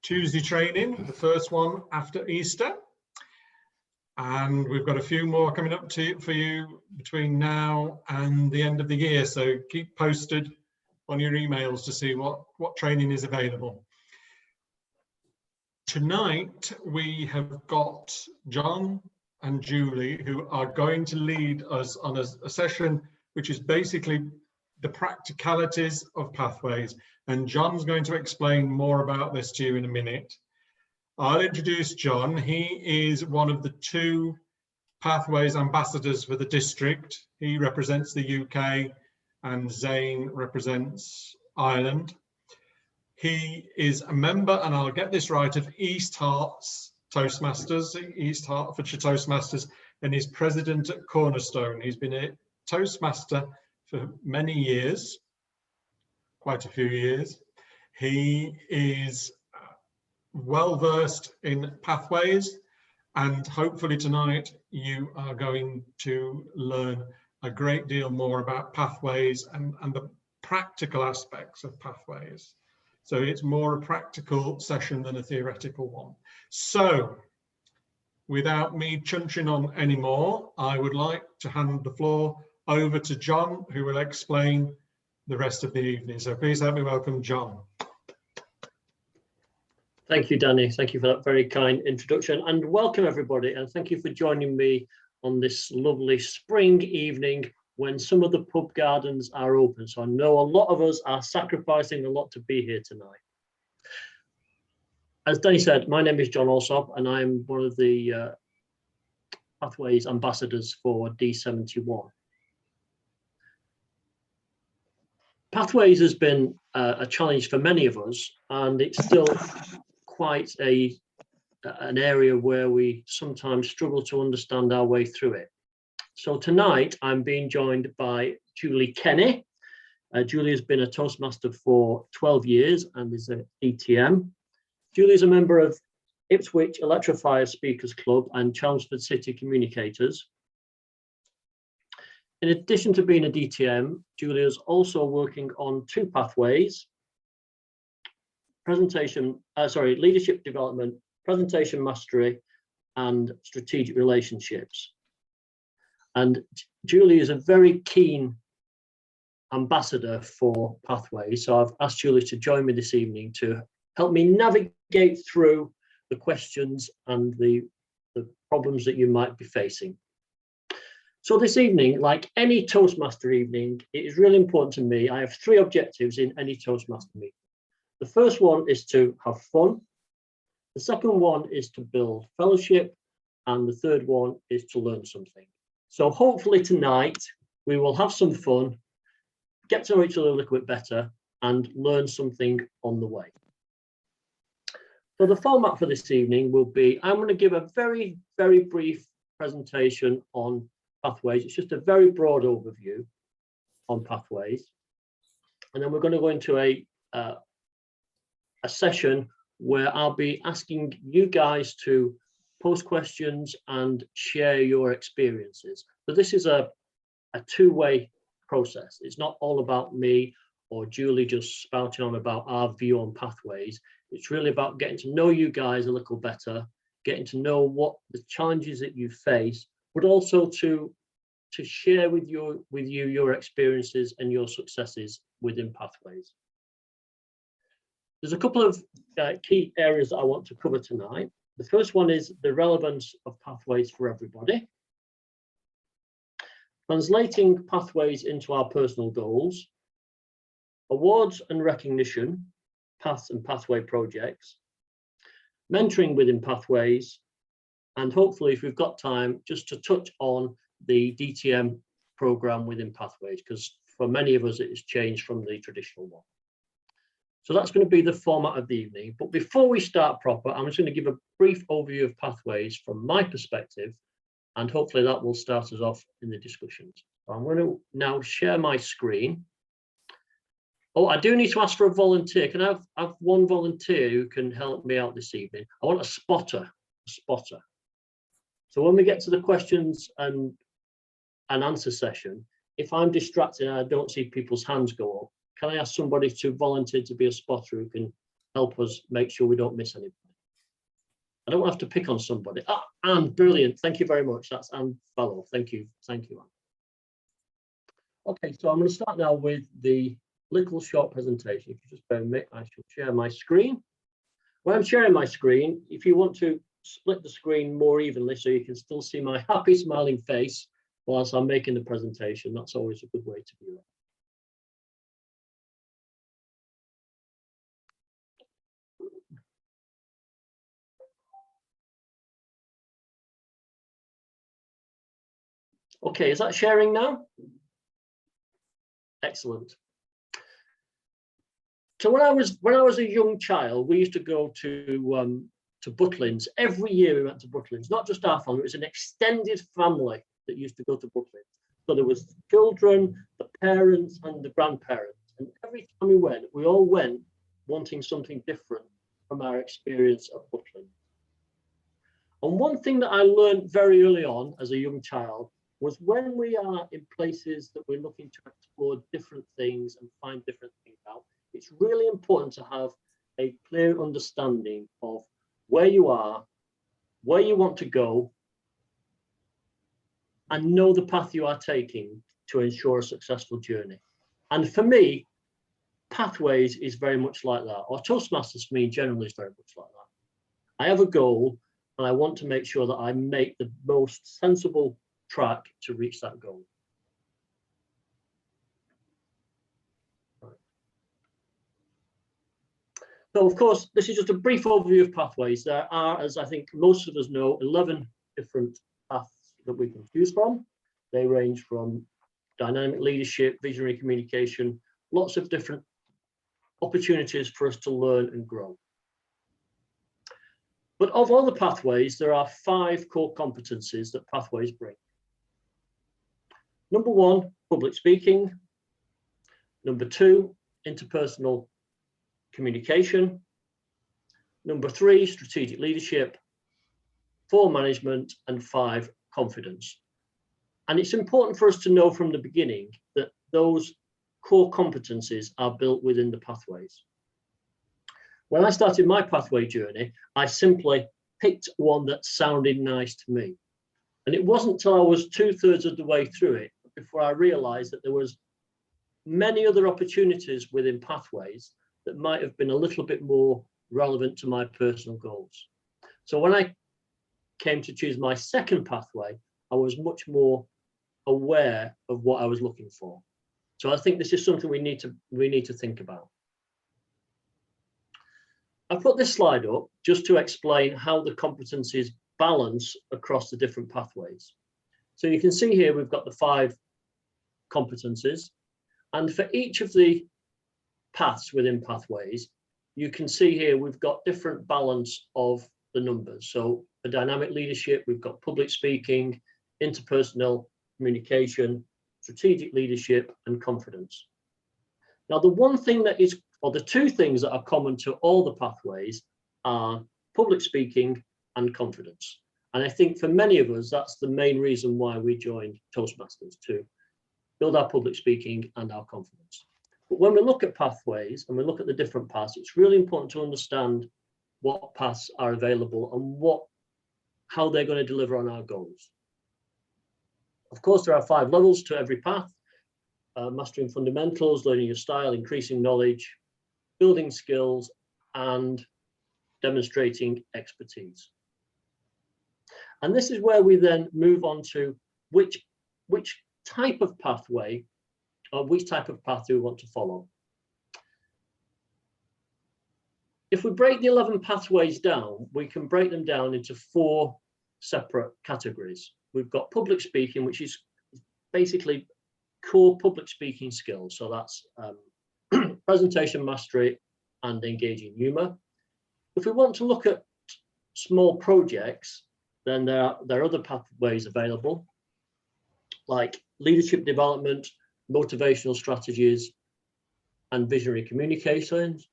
Tuesday training, the first one after Easter. And we've got a few more coming up for you between now and the end of the year. So keep posted on your emails to see what training is available. Tonight, we have got John and Julie who are going to lead us on a session which is basically the practicalities of pathways. And John's going to explain more about this to you in a minute. I'll introduce John. He is one of the 2 Pathways ambassadors for the district. He represents the UK and Zane represents Ireland. He is a member, and I'll get this right, of East Hertfordshire Toastmasters, and he's president at Cornerstone. He's been a Toastmaster for many years, quite a few years. He is well versed in pathways, and hopefully tonight you are going to learn a great deal more about pathways and the practical aspects of pathways. So it's more a practical session than a theoretical one. So without me chunching on anymore, I would like to hand the floor over to John, who will explain the rest of the evening. So please help me welcome John. Thank you, Danny. Thank you for that very kind introduction, and welcome everybody. And thank you for joining me on this lovely spring evening when some of the pub gardens are open. So I know a lot of us are sacrificing a lot to be here tonight. As Danny said, my name is John Alsop, and I'm one of the Pathways ambassadors for D71. Pathways has been a challenge for many of us, and it's still quite an area where we sometimes struggle to understand our way through it. So tonight I'm being joined by Julie Kenny. Julie has been a Toastmaster for 12 years and is an ETM. Julie is a member of Ipswich Electrifier Speakers Club and Chelmsford City Communicators. In addition to being a DTM, Julie is also working on 2 pathways: leadership development, presentation mastery, and strategic relationships. And Julie is a very keen ambassador for pathways. So I've asked Julie to join me this evening to help me navigate through the questions and the problems that you might be facing. So this evening, like any Toastmaster evening, it is really important to me. I have 3 objectives in any Toastmaster meeting. The first one is to have fun. The second one is to build fellowship. And the third one is to learn something. So hopefully tonight we will have some fun, get to know each other a little bit better, and learn something on the way. So the format for this evening will be, I'm going to give a very, very brief presentation on pathways. It's just a very broad overview on pathways. And then we're going to go into a session where I'll be asking you guys to post questions and share your experiences. So this is a 2-way process. It's not all about me or Julie just spouting on about our view on pathways. It's really about getting to know you guys a little better, getting to know what the challenges that you face, but also to share with you your experiences and your successes within pathways. There's a couple of key areas that I want to cover tonight. The first one is the relevance of pathways for everybody. Translating pathways into our personal goals. Awards and recognition, paths and pathway projects. Mentoring within pathways. And hopefully, if we've got time, just to touch on the DTM program within pathways, because for many of us, it has changed from the traditional one. So that's going to be the format of the evening. But before we start proper, I'm just going to give a brief overview of pathways from my perspective, and hopefully that will start us off in the discussions. So I'm going to now share my screen. Oh, I do need to ask for a volunteer. Can I have one volunteer who can help me out this evening? I want a spotter. So when we get to the questions and answer session, if I'm distracted and I don't see people's hands go up, can I ask somebody to volunteer to be a spotter who can help us make sure we don't miss anybody. I don't have to pick on somebody. Ah, Anne, brilliant. Thank you very much. That's Anne Fallow. Thank you. Thank you, Anne. Okay, so I'm going to start now with the little short presentation. If you just bear with me, I shall share my screen. When I'm sharing my screen, if you want to split the screen more evenly so you can still see my happy smiling face whilst I'm making the presentation, that's always a good way to view it. Okay, is that sharing now? Excellent. So when I was a young child, we used to go to Butlins. Every year we went to Butlins, not just our family, it was an extended family that used to go to Butlins. So there was the children, the parents and the grandparents. And every time we all went wanting something different from our experience at Butlins. And one thing that I learned very early on as a young child was when we are in places that we're looking to explore different things and find different things out, it's really important to have a clear understanding of where you are, where you want to go, and know the path you are taking to ensure a successful journey. And for me, Pathways is very much like that, or Toastmasters for me generally is very much like that. I have a goal and I want to make sure that I make the most sensible track to reach that goal. So of course, this is just a brief overview of Pathways. There are, as I think most of us know, 11 different paths that we can choose from. They range from dynamic leadership, visionary communication, lots of different opportunities for us to learn and grow. But of all the pathways, there are 5 core competencies that Pathways bring. Number 1, public speaking. Number 2, interpersonal communication. Number 3, strategic leadership. 4, management, and 5, confidence. And it's important for us to know from the beginning that those core competencies are built within the pathways. When I started my pathway journey, I simply picked one that sounded nice to me. And it wasn't until I was 2/3 of the way through it before I realized that there was many other opportunities within pathways that might have been a little bit more relevant to my personal goals. So when I came to choose my second pathway, I was much more aware of what I was looking for. So I think this is something we need to think about. I put this slide up just to explain how the competencies balance across the different pathways. So you can see here we've got the 5 competencies, and for each of the paths within pathways, you can see here we've got different balance of the numbers. So for dynamic leadership, we've got public speaking, interpersonal communication, strategic leadership, and confidence. Now, the one thing that is, or the 2 things that are common to all the pathways are public speaking and confidence. And I think for many of us, that's the main reason why we joined Toastmasters, to build our public speaking and our confidence. But when we look at pathways and we look at the different paths, it's really important to understand what paths are available and how they're going to deliver on our goals. Of course, there are 5 levels to every path: mastering fundamentals, learning your style, increasing knowledge, building skills, and demonstrating expertise. And this is where we then move on to which type of pathway or which type of path do we want to follow. If we break the 11 pathways down, we can break them down into 4 separate categories. We've got public speaking, which is basically core public speaking skills. So that's presentation mastery and engaging humor. If we want to look at small projects, then there are other pathways available, like leadership development, motivational strategies, and visionary communications.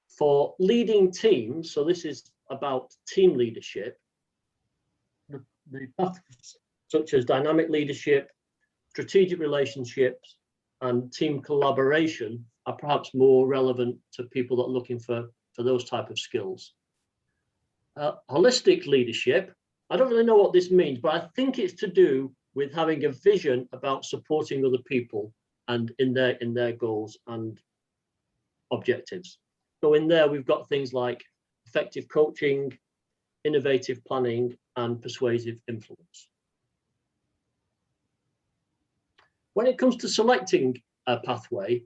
For leading teams, so this is about team leadership, the paths such as dynamic leadership, strategic relationships, and team collaboration are perhaps more relevant to people that are looking for for those type of skills. Holistic leadership, I don't really know what this means, but I think it's to do with having a vision about supporting other people and in their goals and objectives. So in there, we've got things like effective coaching, innovative planning, and persuasive influence. When it comes to selecting a pathway,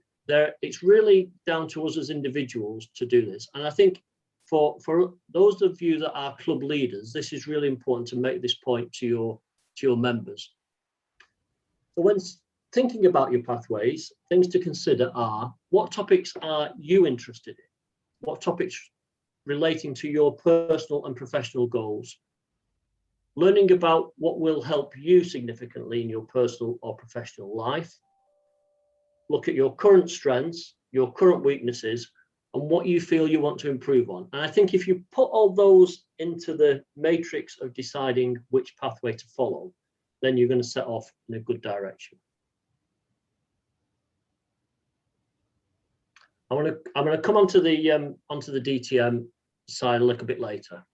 it's really down to us as individuals to do this. And I think for those of you that are club leaders, this is really important to make this point to your members. So when thinking about your pathways, things to consider are, what topics are you interested in? What topics relating to your personal and professional goals? Learning about what will help you significantly in your personal or professional life. Look at your current strengths, your current weaknesses, and what you feel you want to improve on. And I think if you put all those into the matrix of deciding which pathway to follow, then you're going to set off in a good direction. I'm going to come onto the DTM side a little bit later.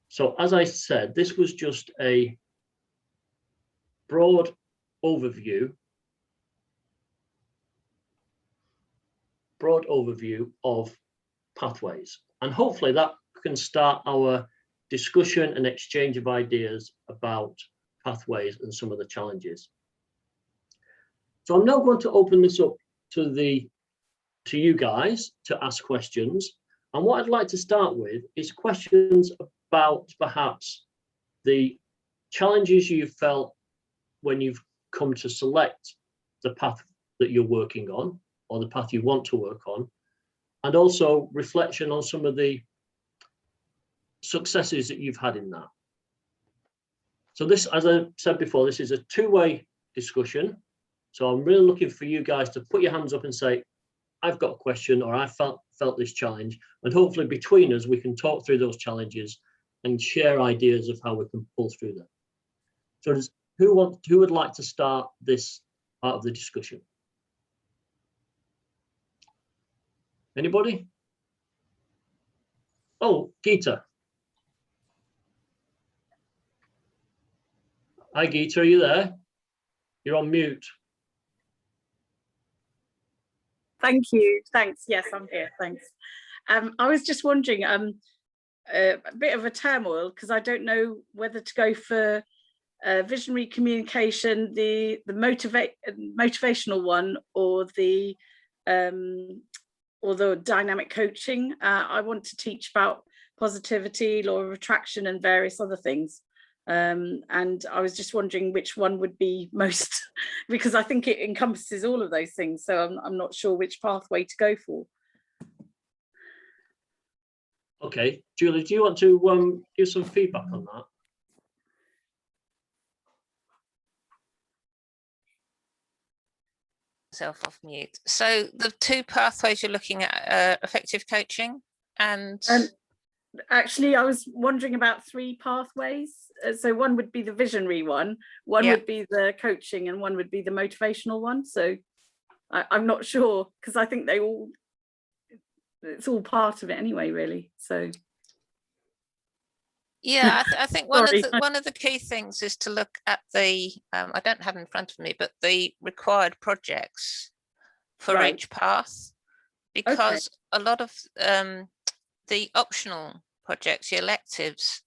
So as I said, this was just a broad overview of pathways, and hopefully that can start our discussion and exchange of ideas about pathways and some of the challenges. So I'm now going to open this up to you guys to ask questions, and what I'd like to start with is questions about perhaps the challenges you've felt when you've come to select the path that you're working on, or the path you want to work on, and also reflection on some of the successes that you've had in that. So this, as I said before, this is a two-way discussion. So I'm really looking for you guys to put your hands up and say, I've got a question, or I felt this challenge, and hopefully between us we can talk through those challenges and share ideas of how we can pull through them. So who would like to start this part of the discussion? Anybody? Oh, Geeta. Hi, Geeta, are you there? You're on mute. Thank you. Thanks. Yes, I'm here. Thanks. I was just wondering, a bit of a turmoil, because I don't know whether to go for visionary communication, the motivational one, or the dynamic coaching. I want to teach about positivity, law of attraction, and various other things. And I was just wondering which one would be most, because I think it encompasses all of those things. So I'm not sure which pathway to go for. Okay, Julie, do you want to give some feedback on that? Self off mute. So the two pathways you're looking at, effective coaching and actually I was wondering about three pathways. So one would be the visionary one would be the coaching, and one would be the motivational one. So I'm not sure, because I think it's all part of it anyway, really. So yeah, I think one of the key things is to look at the I don't have in front of me, but the required projects for each path, because a lot of the optional projects, the electives,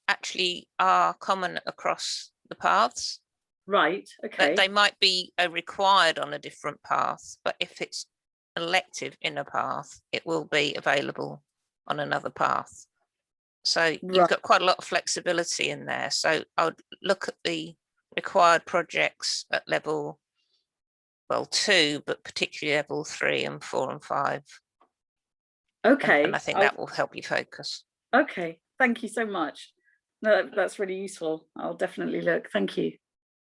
actually are common across the paths. Right. Okay. But they might be required on a different path, but if it's elective in a path, it will be available on another path. So you've got quite a lot of flexibility in there. So I would look at the required projects at level, well, 2, but particularly level 3 and 4 and 5. Okay. And I think that will help you focus. Okay. Thank you so much. No, that's really useful. I'll definitely look. Thank you.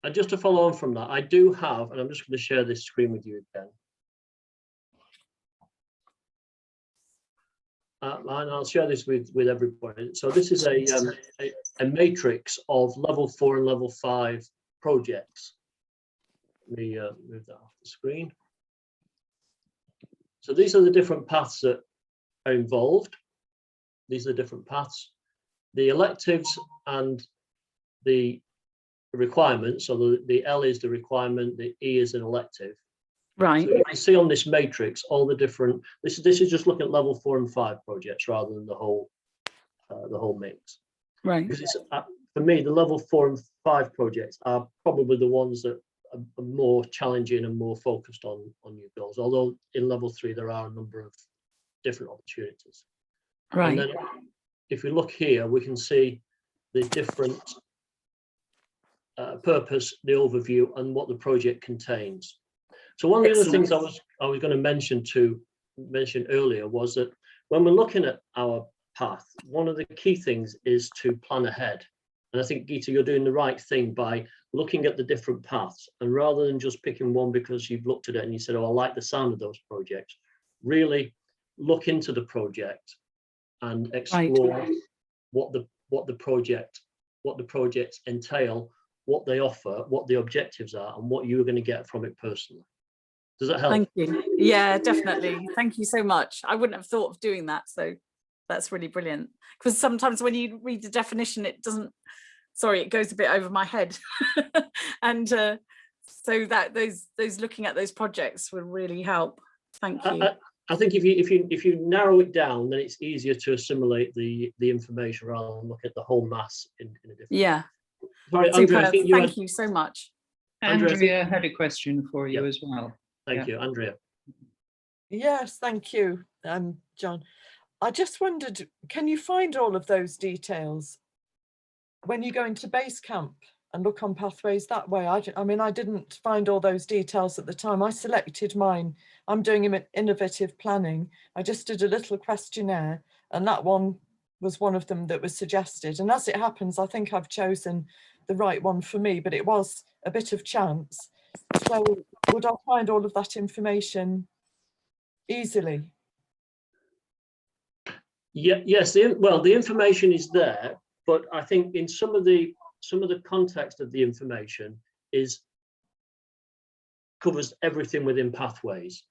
And just to follow on from that, I do have, and I'm just going to share this screen with you again. And I'll share this with everybody. So this is a matrix of level 4 and level 5 projects. Let me move that off the screen. So these are the different paths that are involved. These are the different paths. The electives and the requirements, so the L is the requirement, the E is an elective. Right. So you can see on this matrix all the different, this is just looking at level 4 and 5 projects rather than the whole mix. Right. Because it's, for me, the level 4 and 5 projects are probably the ones that are more challenging and more focused on new goals. Although in level 3 there are a number of different opportunities. Right. And then if we look here, we can see the different purpose, the overview, and what the project contains. So one of the other things I was going to mention earlier was that when we're looking at our path, one of the key things is to plan ahead. And I think, Geeta, you're doing the right thing by looking at the different paths, and rather than just picking one because you've looked at it and you said, oh, I like the sound of those projects, really look into the project and explore what the projects entail, what they offer, what the objectives are, and what you're going to get from it personally. Does that help? Thank you. Yeah, definitely. Thank you so much. I wouldn't have thought of doing that, so that's really brilliant. Because sometimes when you read the definition, it doesn't, sorry, it goes a bit over my head. And so that those looking at those projects will really help. Thank you. I think if you narrow it down, then it's easier to assimilate the information rather than look at the whole mass in a different. Yeah. Sorry, Andrea, I think thank you so much. Andrea had a question for you as well. Thank you, Andrea. Yes, thank you, John. I just wondered, can you find all of those details when you go into Basecamp and look on pathways that way? I mean, I didn't find all those details at the time. I selected mine. I'm doing innovative planning. I just did a little questionnaire, and that one was one of them that was suggested. And as it happens, I think I've chosen the right one for me, but it was a bit of chance. So would I find all of that information easily? Yeah, yes. The information is there, but I think in some of the context of the information covers everything within pathways,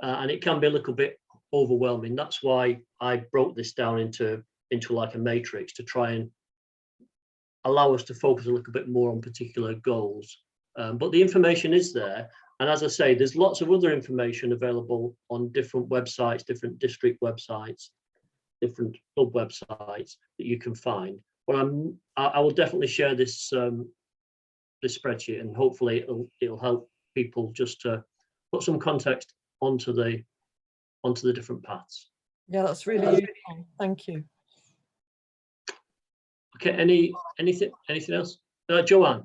and it can be a little bit overwhelming. That's why I broke this down into like a matrix to try and allow us to focus a little bit more on particular goals. But the information is there, and as I say, there's lots of other information available on different websites, different district websites, different club websites that you can find. But I will definitely share this this spreadsheet, and hopefully it'll help people just to put some context onto the different paths. Yeah, that's really useful. Thank you. Okay, anything else? Joanne?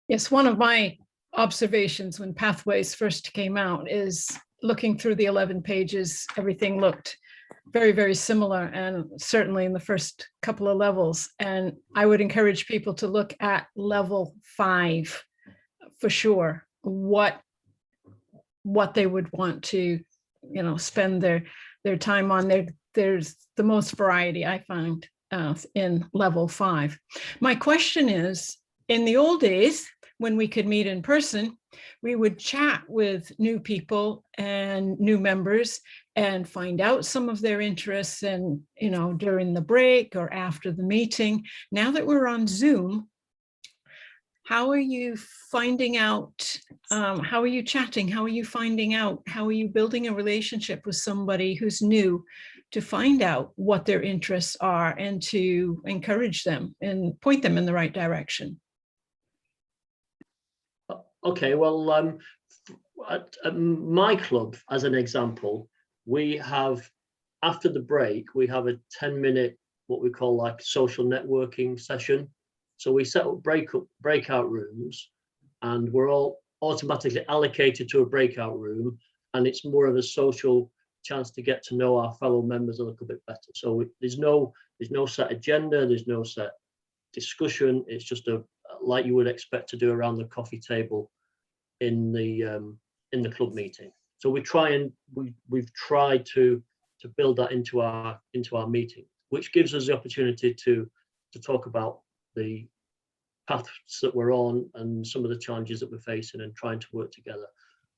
Yes, one of my observations when Pathways first came out is looking through the 11 pages, everything looked very, very similar, and certainly in the first couple of levels. And I would encourage people to look at level 5 for sure, what they would want to, spend their time on. There's the most variety I find in level 5. My question is, in the old days, when we could meet in person, we would chat with new people and new members and find out some of their interests, and during the break or after the meeting. Now that we're on Zoom, how are you finding out? How are you chatting? How are you finding out? How are you building a relationship with somebody who's new to find out what their interests are and to encourage them and point them in the right direction? Okay, well, at my club, as an example, we have, after the break, we have a 10-minute, what we call like social networking session. So we set up breakout rooms, and we're all automatically allocated to a breakout room, and it's more of a social chance to get to know our fellow members a little bit better. So there's no set agenda, there's no set discussion. It's just like you would expect to do around the coffee table in the club meeting. So we've tried to build that into our meeting, which gives us the opportunity to talk about the paths that we're on and some of the challenges that we're facing and trying to work together.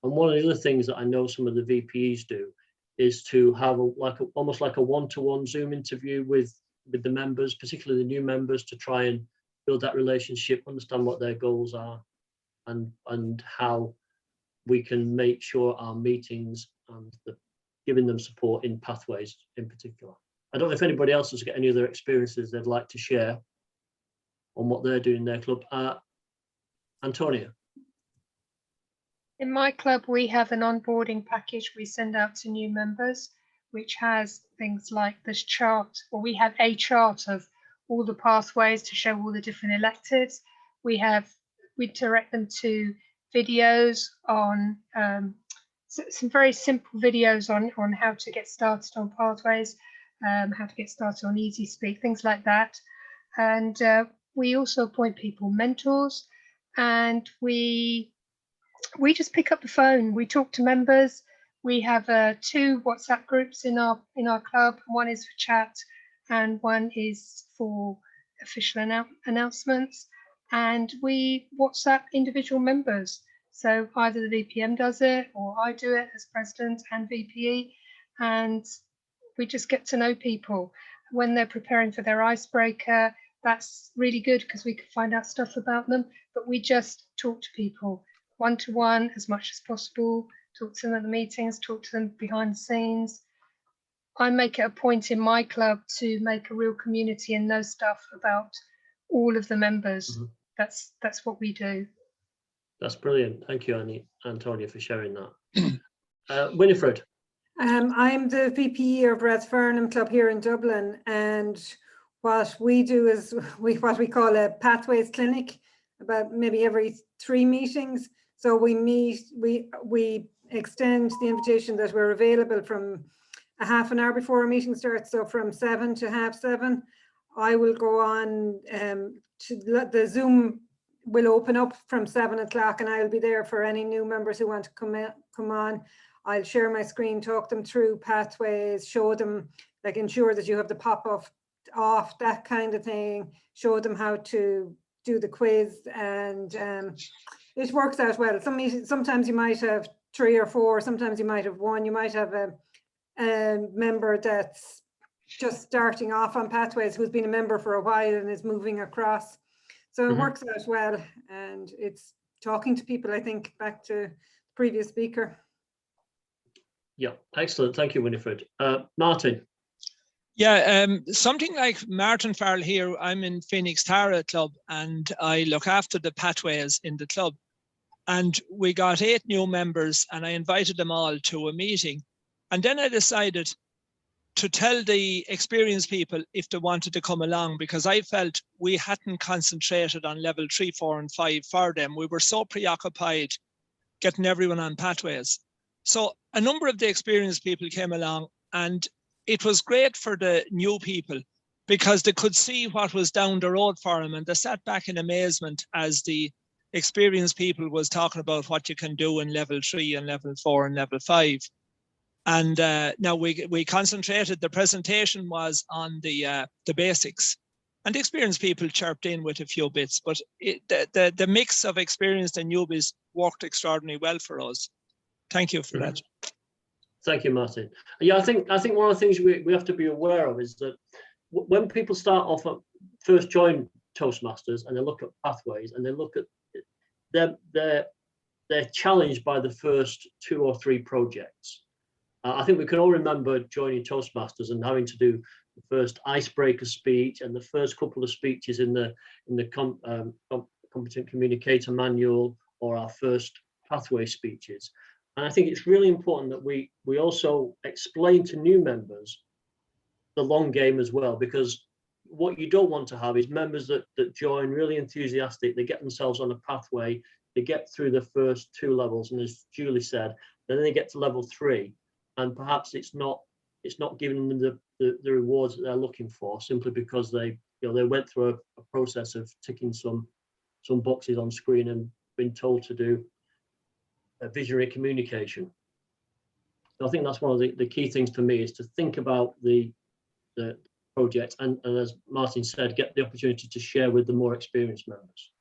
And one of the other things that I know some of the VPEs do is to have almost like a one-to-one Zoom interview with the members, particularly the new members, to try and build that relationship, understand what their goals are, and how we can make sure our meetings and giving them support in pathways in particular. I don't know if anybody else has got any other experiences they'd like to share on what they're doing in their club. Antonia. In my club, we have an onboarding package we send out to new members, which has things like this chart, or we have a chart of all the pathways to show all the different electives. We direct them to videos on some very simple videos on how to get started on pathways, how to get started on Easy Speak, things like that. And we also appoint people mentors, and we just pick up the phone. We talk to members. We have 2 WhatsApp groups in our club. One is for chat, and one is for official announcements. And we WhatsApp individual members. So either the VPM does it, or I do it as president and VPE, and we just get to know people. When they're preparing for their icebreaker, that's really good because we can find out stuff about them, but we just talk to people one-to-one as much as possible, talk to them at the meetings, talk to them behind the scenes. I make it a point in my club to make a real community and know stuff about all of the members. Mm-hmm. That's what we do. That's brilliant. Thank you, Antonia, for sharing that. Winifred. I'm the VPE of Rathfarnham Club here in Dublin, and what we do is what we call a Pathways Clinic, about maybe every 3 meetings. So we meet, we extend the invitation that we're available from a half an hour before our meeting starts. So from 7 to 6:30, I will go on the Zoom will open up from 7 o'clock, and I'll be there for any new members who want to come on. I'll share my screen, talk them through pathways, show them, like ensure that you have the pop-up off, that kind of thing, show them how to do the quiz, and it works out well. Sometimes you might have 3 or 4, sometimes you might have 1, you might have a member that's just starting off on pathways who's been a member for a while and is moving across. So it works out well, and it's talking to people, I think, back to the previous speaker. Yeah, excellent. Thank you, Winifred. Martin. Yeah, something like Martin Farrell here. I'm in Phoenix Tara Club, and I look after the pathways in the club. And we got 8 new members, and I invited them all to a meeting. And then I decided to tell the experienced people if they wanted to come along, because I felt we hadn't concentrated on level 3, 4, and 5 for them. We were so preoccupied getting everyone on pathways. So a number of the experienced people came along, and it was great for the new people because they could see what was down the road for them, and they sat back in amazement as the experienced people was talking about what you can do in level 3 and level 4 and level 5. And now we concentrated, the presentation was on the basics, and the experienced people chirped in with a few bits, but the mix of experienced and newbies worked extraordinarily well for us. Thank you for that. Thank you, Martin. Yeah, I think one of the things we have to be aware of is that when people start off at first join Toastmasters and they look at pathways and they look at they're challenged by the first 2 or 3 projects. I think we can all remember joining Toastmasters and having to do the first icebreaker speech and the first couple of speeches in the competent communicator manual, or our first pathway speeches. And I think it's really important that we also explain to new members the long game as well, because what you don't want to have is members that join really enthusiastic, they get themselves on a pathway, they get through the first 2 levels, and as Julie said, then they get to level 3, and perhaps it's not giving them the rewards that they're looking for, simply because they went through a process of ticking some boxes on screen and been told to do a visionary communication. So I think that's one of the key things to me, is to think about the project, and as Martin said, get the opportunity to share with the more experienced members.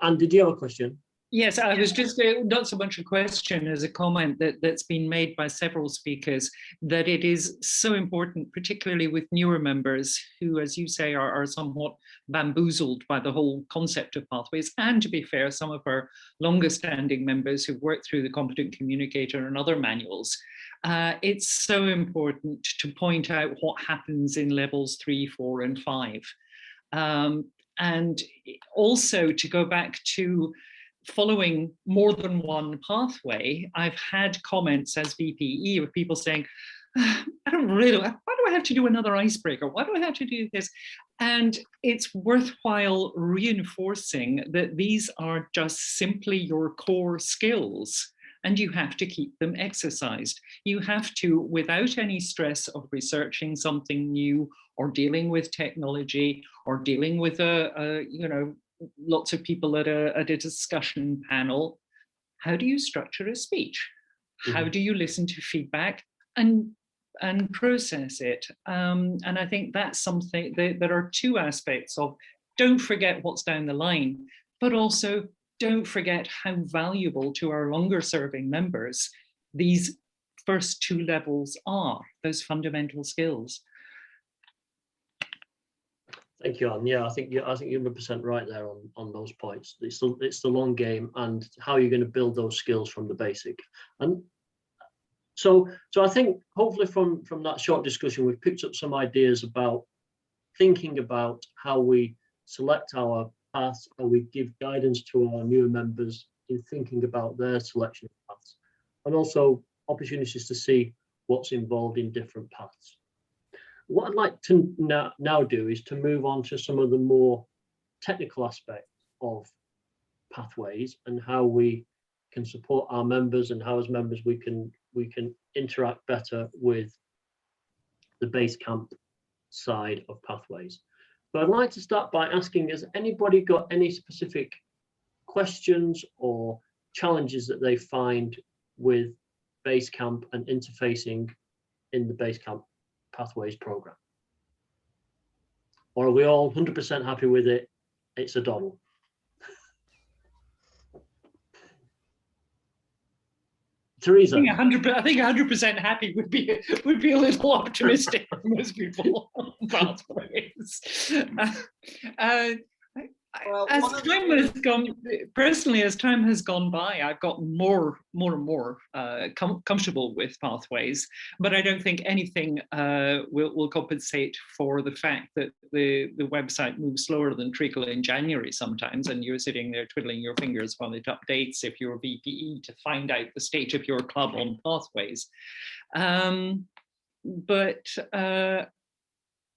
And did you have a question? Yes, I was just not so much a question as a comment that's been made by several speakers, that it is so important, particularly with newer members who, as you say, are somewhat bamboozled by the whole concept of pathways. And to be fair, some of our longer standing members who've worked through the Competent Communicator and other manuals. It's so important to point out what happens in levels 3, 4, and 5. And also to go back to following more than one pathway. I've had comments as VPE of people saying, I don't really, why do I have to do another icebreaker? Why do I have to do this? And it's worthwhile reinforcing that these are just simply your core skills, and you have to keep them exercised. You have to, without any stress of researching something new or dealing with technology or dealing with lots of people at a discussion panel, how do you structure a speech? How do you listen to feedback and process it? And I think that's something, there are two aspects of, don't forget what's down the line, but also don't forget how valuable to our longer serving members these first two levels are, those fundamental skills. Thank you, Anne. Yeah, I think you're 100% right there on those points. It's the long game and how you're going to build those skills from the basic. And so I think hopefully from that short discussion, we've picked up some ideas about thinking about how we select our paths, how we give guidance to our newer members in thinking about their selection of paths, and also opportunities to see what's involved in different paths. What I'd like to now do is to move on to some of the more technical aspects of pathways and how we can support our members, and how as members we can interact better with the Basecamp side of pathways. But I'd like to start by asking, has anybody got any specific questions or challenges that they find with Basecamp and interfacing in the Basecamp Pathways program? Or are we all 100% happy with it? It's a doddle. Teresa, I think 100% happy would be a little optimistic for most people on pathways. As time has gone, personally, as time has gone by, I've gotten more and more comfortable with pathways, but I don't think anything will compensate for the fact that the website moves slower than treacle in January sometimes, and you're sitting there twiddling your fingers while it updates if you're a VPE to find out the state of your club on pathways. But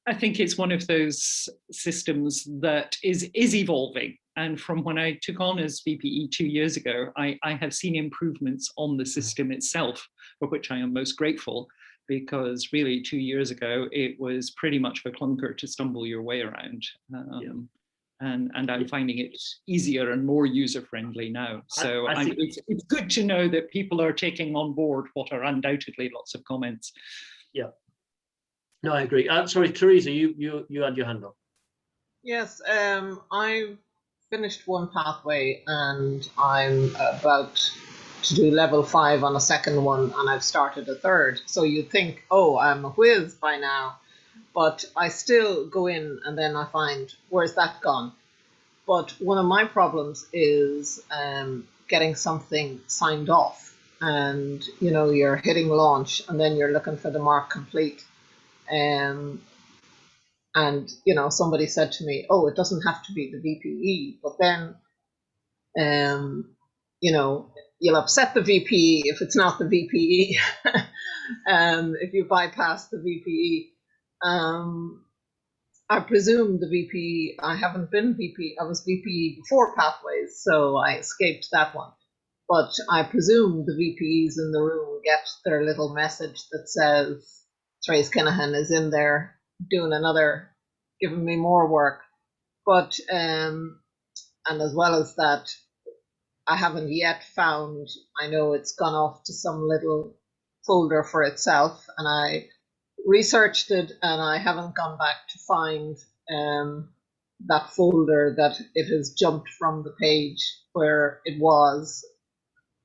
I think it's one of those systems that is evolving. And from when I took on as VPE 2 years ago, I have seen improvements on the system itself, for which I am most grateful, because really 2 years ago, it was pretty much a clunker to stumble your way around. And I'm finding it easier and more user-friendly now. So I think it's good to know that people are taking on board what are undoubtedly lots of comments. Yeah. No, I agree. Sorry, Teresa, you had your hand up. Yes, I finished one pathway and I'm about to do level 5 on a second one, and I've started a third. So you'd think, oh, I'm a whiz by now, but I still go in and then I find, where's that gone? But one of my problems is getting something signed off, and you're hitting launch and then you're looking for the mark complete. And somebody said to me, oh, it doesn't have to be the VPE, but then you'll upset the VPE if it's not the VPE. If you bypass the VPE, I presume the VPE, I haven't been VPE, I was VPE before Pathways, so I escaped that one. But I presume the VPEs in the room get their little message that says, Trace Kinahan is in there doing giving me more work. But, and as well as that, I haven't yet found, I know it's gone off to some little folder for itself, and I researched it and I haven't gone back to find that folder that it has jumped from the page where it was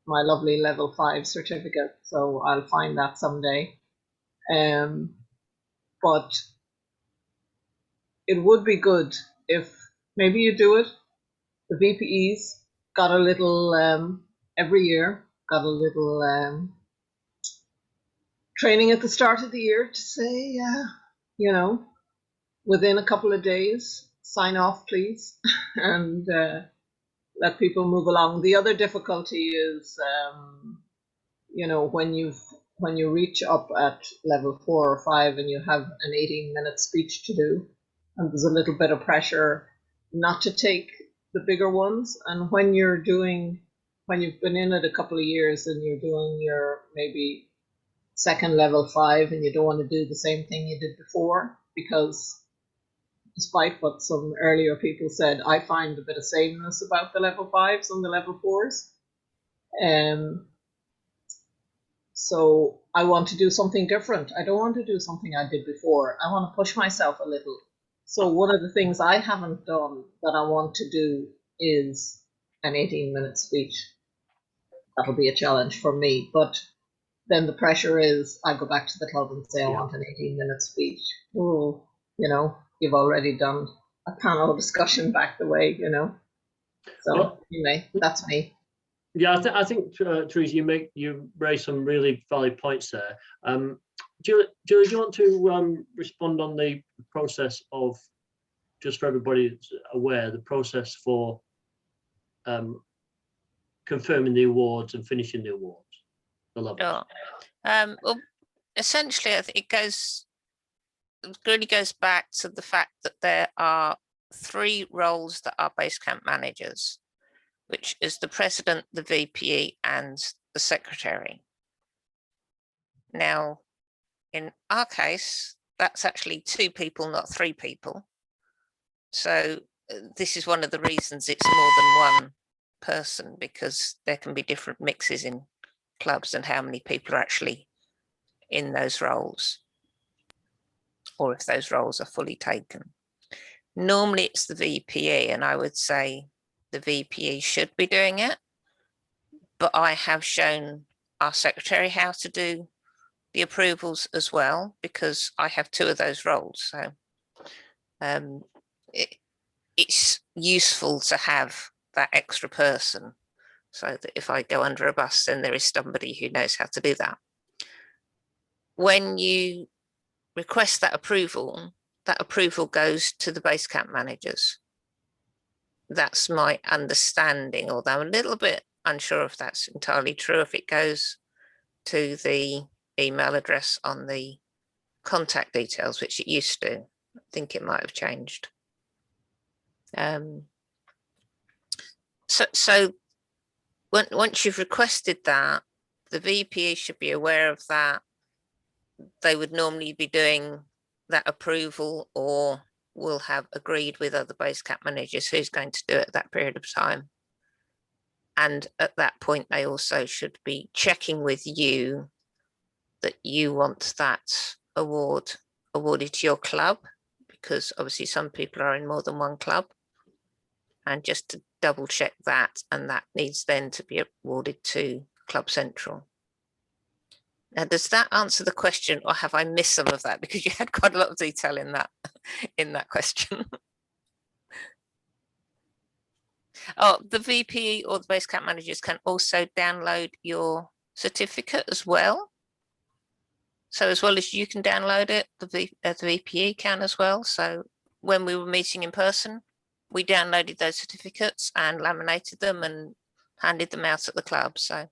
my lovely level 5 certificate. So I'll find that someday. But it would be good if maybe you do it. The VPEs got a little, every year, got a little training at the start of the year to say, you know, within a couple of days, sign off, please, and let people move along. The other difficulty is, you know, when you reach up at level 4 or 5 and you have an 18-minute speech to do, and there's a little bit of pressure not to take the bigger ones. And when you've been in it a couple of years and you're doing your maybe second level 5 and you don't want to do the same thing you did before, because despite what some earlier people said, I find a bit of sameness about the level 5s and the level 4s. So I want to do something different. I don't want to do something I did before. I want to push myself a little. So one of the things I haven't done that I want to do is an 18-minute speech. That'll be a challenge for me. But then the pressure is I go back to the club and say I want an 18-minute speech. Oh, you know, you've already done a panel discussion back the way, you know. So well, anyway, that's me. Yeah, I think Teresa, you raise some really valid points there. Julie, do you want to respond on the process of, just for everybody aware, the process for confirming the awards and finishing the awards, the levels? Sure. Well, essentially, I think it really goes back to the fact that there are 3 roles that are base camp managers, which is the president, the VPE, and the secretary. Now, in our case, that's actually 2 people, not 3 people. So this is one of the reasons it's more than one person, because there can be different mixes in clubs and how many people are actually in those roles, or if those roles are fully taken. Normally it's the VPE, and I would say the VPE should be doing it, but I have shown our secretary how to do the approvals as well, because I have 2 of those roles. So it's useful to have that extra person, so that if I go under a bus, then there is somebody who knows how to do that. When you request that approval goes to the base camp managers. That's my understanding, although I'm a little bit unsure if that's entirely true, if it goes to the email address on the contact details, which it used to. I think it might have changed. So once you've requested that, the VPE should be aware of that. They would normally be doing that approval, or will have agreed with other base camp managers who's going to do it at that period of time. And at that point, they also should be checking with you that you want that awarded to your club, because obviously some people are in more than one club, and just to double check that, and that needs then to be awarded to Club Central. Now, does that answer the question, or have I missed some of that? Because you had quite a lot of detail in that question. Oh, the VPE or the base camp managers can also download your certificate as well. So as well as you can download it, the VPE can as well. So when we were meeting in person, we downloaded those certificates and laminated them and handed them out at the club. So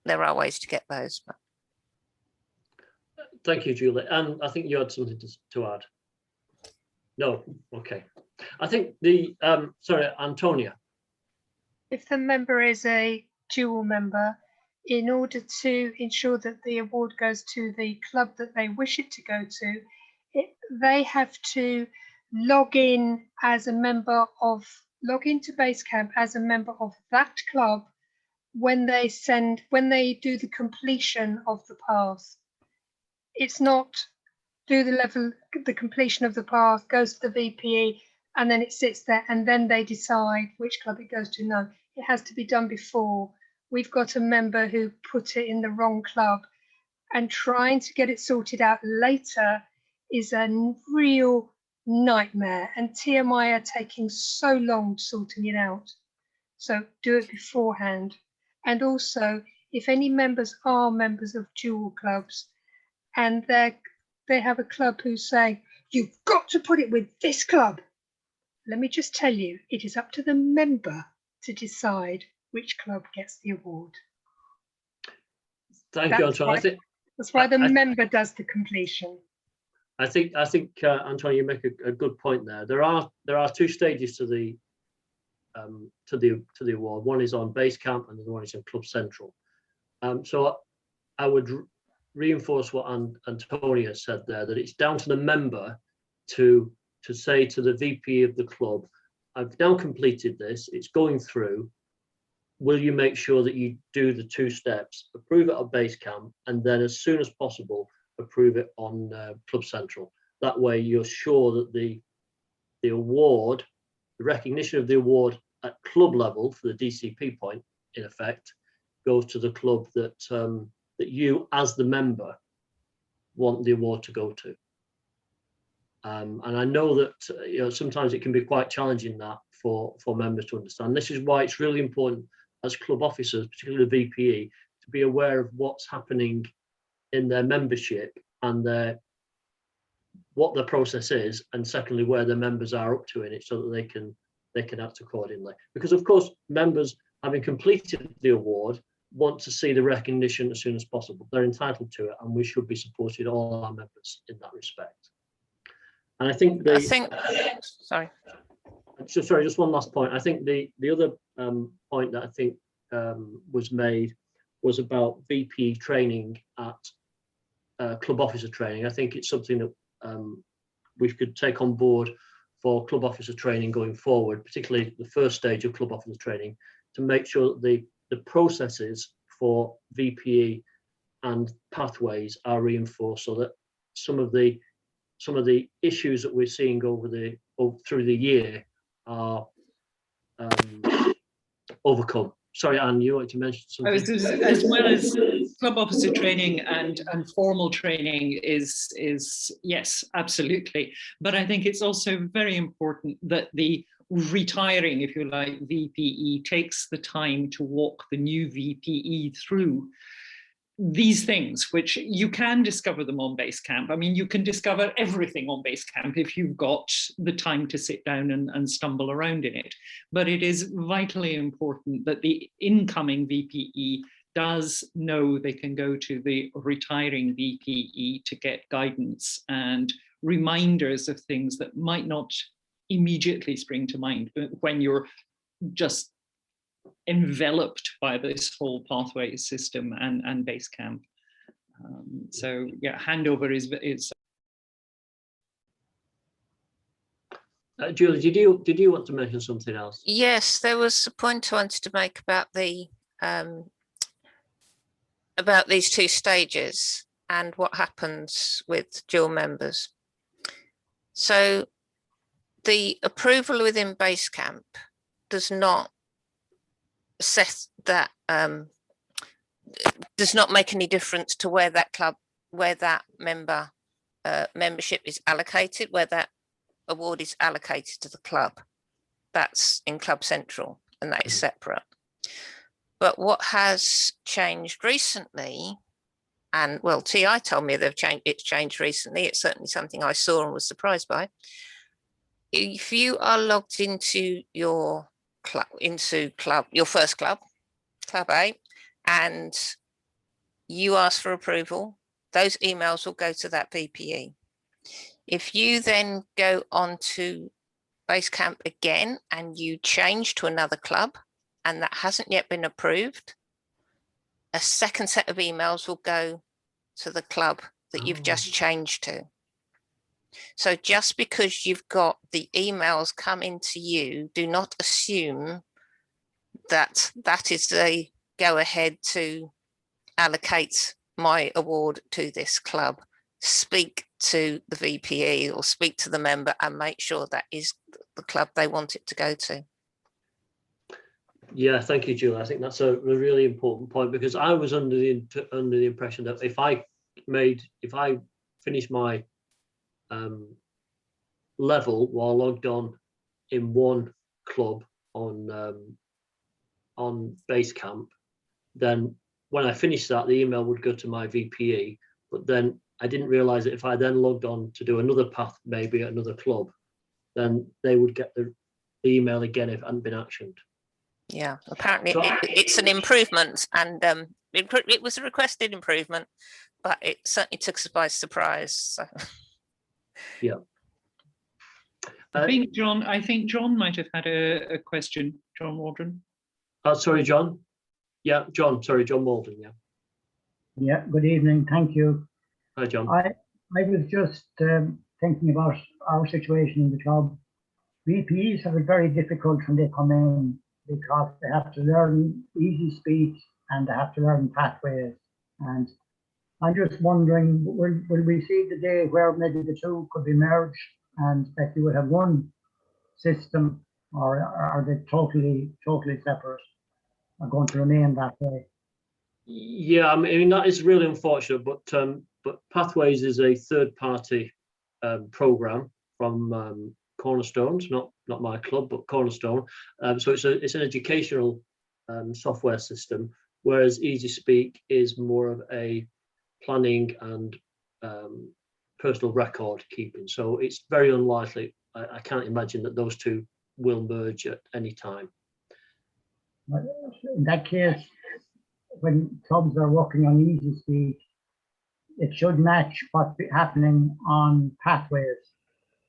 there are ways to get those. But. Thank you, Julie. And I think you had something to add. No, okay. I think sorry, Antonia. If the member is a dual member, in order to ensure that the award goes to the club that they wish it to go to, they have to log into Basecamp as a member of that club when they do the completion of the path. It's not do the completion of the path, goes to the VPE, and then it sits there, and then they decide which club it goes to. No, it has to be done before. We've got a member who put it in the wrong club, and trying to get it sorted out later is a real nightmare, and TMI are taking so long sorting it out. So do it beforehand. And also, if any members are members of dual clubs and they have a club who's saying, you've got to put it with this club, let me just tell you, it is up to the member to decide which club gets the award. Thank you, Antoine. That's why the member does the completion. I think Antoine, you make a good point there. There are two stages to the award. One is on base camp, and the other one is in Club Central. So I would reinforce what Antonia said there, that it's down to the member to say to the VP of the club, I've now completed this, it's going through. Will you make sure that you do the 2 steps, approve it at base camp, and then as soon as possible, approve it on Club Central. That way you're sure that the award, the recognition of the award at club level for the DCP point, in effect, goes to the club that that you as the member want the award to go to. And I know that sometimes it can be quite challenging that for members to understand. This is why it's really important as club officers, particularly the VPE, to be aware of what's happening in their membership and what their process is, and secondly where their members are up to in it, so that they can act accordingly. Because of course, members, having completed the award, want to see the recognition as soon as possible. They're entitled to it, and we should be supporting all our members in that respect. And I think sorry, just one last point. I think the other point that I think was made was about VP training at club officer training. I think it's something that we could take on board for club officer training going forward, particularly the first stage of club officer training, to make sure that the processes for VPE and pathways are reinforced, so that some of the issues that we're seeing through the year are overcome. Sorry, Anne, you wanted to mention something? As well as club officer training and formal training is yes, absolutely. But I think it's also very important that the retiring, if you like, VPE takes the time to walk the new VPE through these things, which you can discover them on Basecamp. I mean, you can discover everything on Basecamp if you've got the time to sit down and stumble around in it. But it is vitally important that the incoming VPE does know they can go to the retiring VPE to get guidance and reminders of things that might not immediately spring to mind when you're just enveloped by this whole pathway system and Basecamp. So yeah, handover is Julie, did you want to mention something else? Yes, there was a point I wanted to make about these 2 stages and what happens with dual members. So the approval within Basecamp does not assess that, does not make any difference to where that membership is allocated, where that award is allocated to the club. That's in Club Central, and that is separate. But what has changed recently, and well, TI told me it's changed recently. It's certainly something I saw and was surprised by. If you are logged into your first club, Club A, and you ask for approval, those emails will go to that VPE. If you then go on to Basecamp again and you change to another club and that hasn't yet been approved, a second set of emails will go to the club that you've just changed to. So just because you've got the emails come into you, do not assume that that is a go ahead to allocate my award to this club. Speak to the VPE or speak to the member and make sure that is the club they want it to go to. Yeah, thank you, Julie. I think that's a really important point, because I was under the impression that if I finished my level while logged on in one club on Basecamp, then when I finished that, the email would go to my VPE. But then I didn't realise that if I then logged on to do another path, maybe at another club, then they would get the email again if it hadn't been actioned. Yeah, apparently So it's an improvement, and it was a requested improvement, but it certainly took us by surprise. So. Yeah. I think John might have had a question. John Waldron. Sorry, John. Yeah, John. Sorry, John Waldron. Yeah. Yeah. Good evening. Thank you. Hi, John. I was just thinking about our situation in the club. VPs have it very difficult when they come in, because they have to learn easy speech and they have to learn pathways. And I'm just wondering, will we see the day where maybe the two could be merged and that you would have one system, or are they totally separate, are going to remain that way? Yeah, I mean, that is really unfortunate, but Pathways is a third-party program from Cornerstones, not my club, but Cornerstone. So it's an educational software system, whereas Easy Speak is more of a planning and personal record keeping. So it's very unlikely. I can't imagine that those two will merge at any time. In that case, when clubs are working on Easy Speak, it should match what's happening on Pathways.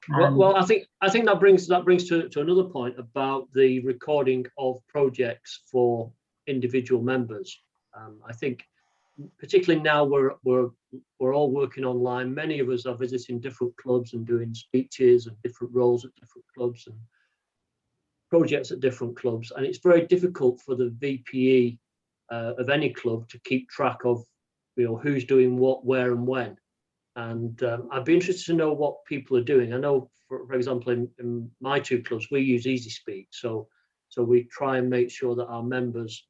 Well, I think that brings to another point about the recording of projects for individual members. I think particularly now we're all working online. Many of us are visiting different clubs and doing speeches and different roles at different clubs and projects at different clubs, and it's very difficult for the VPE of any club to keep track of, who's doing what, where, and when. And I'd be interested to know what people are doing. I know, for example, in my two clubs, we use Easy Speak, so we try and make sure that our members,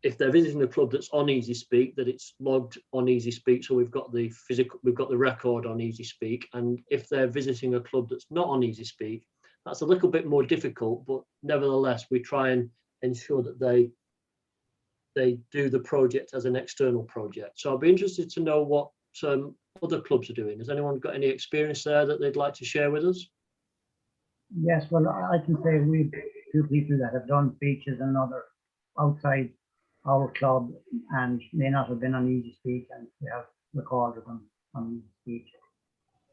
if they're visiting a club that's on Easy Speak, that it's logged on Easy Speak, so we've got the record on Easy Speak. And if they're visiting a club that's not on Easy Speak, that's a little bit more difficult, but nevertheless, we try and ensure that they do the project as an external project. So I'd be interested to know what some other clubs are doing. Has anyone got any experience there that they'd like to share with us? Yes, well, I can say we've two people that have done speeches and other outside our club and may not have been on Easy Speak, and we have recorded them on Easy Speak.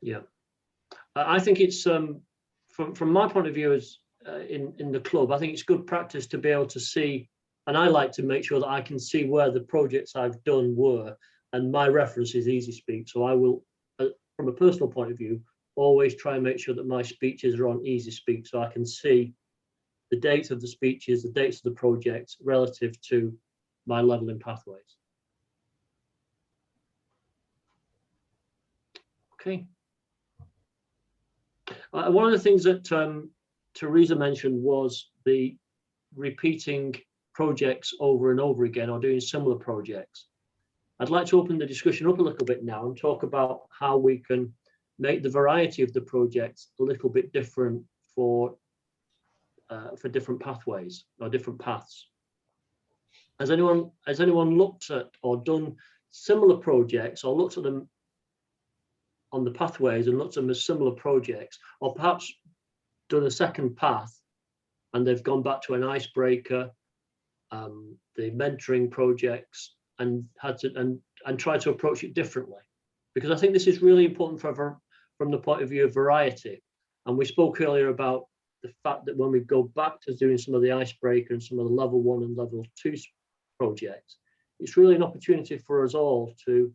Yeah, I think it's from my point of view as in the club, I think it's good practice to be able to see, and I like to make sure that I can see where the projects I've done were, and my reference is Easy Speak. So I will, from a personal point of view, always try and make sure that my speeches are on Easy Speak, so I can see the dates of the speeches, the dates of the projects relative to my level in Pathways. Okay. One of the things that Teresa mentioned was the repeating projects over and over again, or doing similar projects. I'd like to open the discussion up a little bit now and talk about how we can make the variety of the projects a little bit different for different pathways or different paths. Has anyone looked at or done similar projects, or looked at them on the pathways and looked at them as similar projects, or perhaps done a second path and they've gone back to an icebreaker, the mentoring projects, and had to and try to approach it differently? Because I think this is really important from the point of view of variety. And we spoke earlier about the fact that when we go back to doing some of the icebreaker and some of the level 1 and level 2 projects, it's really an opportunity for us all to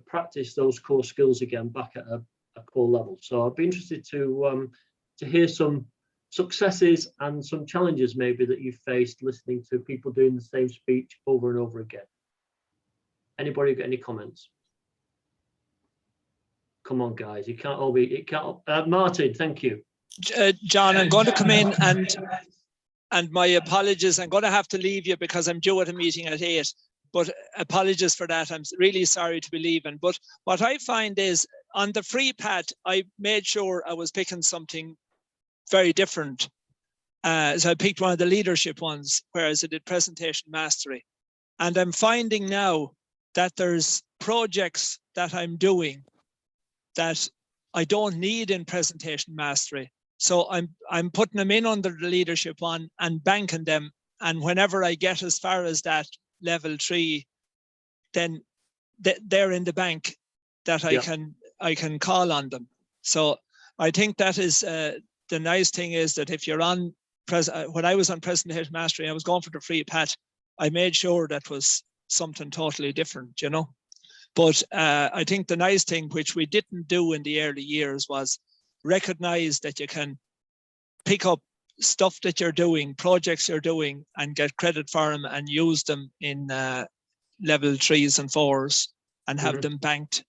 practice those core skills again back at a core level. So I'd be interested to hear some successes and some challenges maybe that you faced listening to people doing the same speech over and over again. Anybody got any comments? Come on, guys, you can't all be, it can't. Martin, thank you. John, I'm going to come in and my apologies. I'm going to have to leave you because I'm due at a meeting at 8. But apologies for that. I'm really sorry to be leaving. But what I find is on the free pad, I made sure I was picking something very different. So I picked one of the leadership ones, whereas I did presentation mastery. And I'm finding now that there's projects that I'm doing that I don't need in presentation mastery. So I'm putting them in under the leadership one and banking them. And whenever I get as far as that level 3, then they're in the bank that I can call on them. So I think that is the nice thing is that if you're on when I was on presentation mastery, I was going for the free pat. I made sure that was something totally different, you know. But I think the nice thing, which we didn't do in the early years, was recognize that you can pick up stuff that you're doing, projects you're doing, and get credit for them and use them in level 3s and 4s and have them banked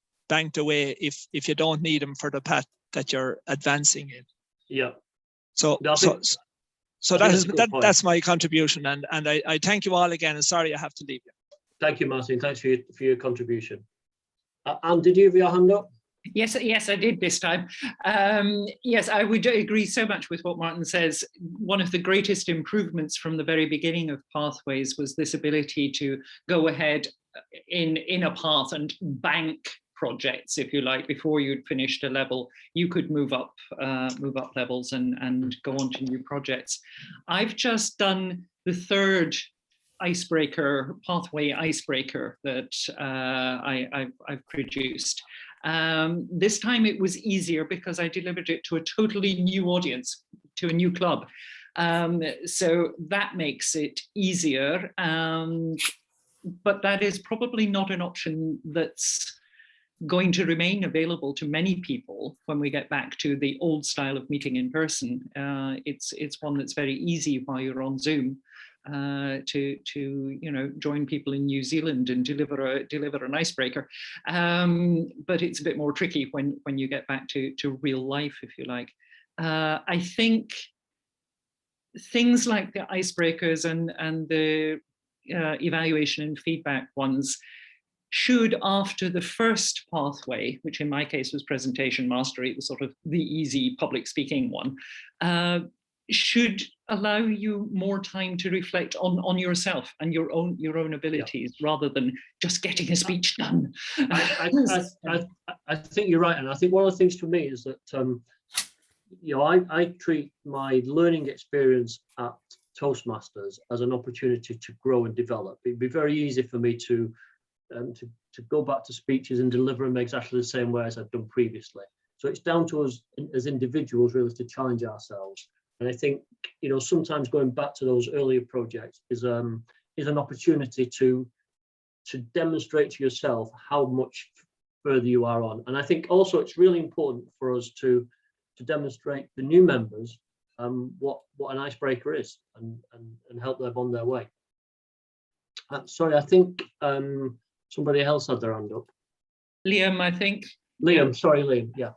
away if you don't need them for the path that you're advancing in. Yeah. So that's my contribution, and I thank you all again, and sorry I have to leave you. Thank you, Martin. Thanks for your contribution. Anne, did you have your hand up? Yes, I did this time. Yes, I would agree so much with what Martin says. One of the greatest improvements from the very beginning of Pathways was this ability to go ahead in a path and bank projects, if you like, before you'd finished a level. You could move up levels and go on to new projects. I've just done the 3rd pathway icebreaker that I've produced. This time it was easier because I delivered it to a totally new audience, to a new club. So that makes it easier. But that is probably not an option that's going to remain available to many people when we get back to the old style of meeting in person. It's one that's very easy while you're on Zoom to join people in New Zealand and deliver an icebreaker. But it's a bit more tricky when you get back to real life, if you like. I think things like the icebreakers and the evaluation and feedback ones should, after the first pathway, which in my case was presentation mastery, it was sort of the easy public speaking one, should allow you more time to reflect on yourself and your own abilities, rather than just getting a speech done. I think you're right, and I think one of the things for me is that I treat my learning experience at Toastmasters as an opportunity to grow and develop. It'd be very easy for me to go back to speeches and deliver them exactly the same way as I've done previously. So it's down to us as individuals really to challenge ourselves. And I think, sometimes going back to those earlier projects is an opportunity to demonstrate to yourself how much further you are on. And I think also it's really important for us to demonstrate the new members what an icebreaker is and help them on their way. Sorry, I think somebody else had their hand up. Liam, I think. Liam, sorry, Liam, yeah.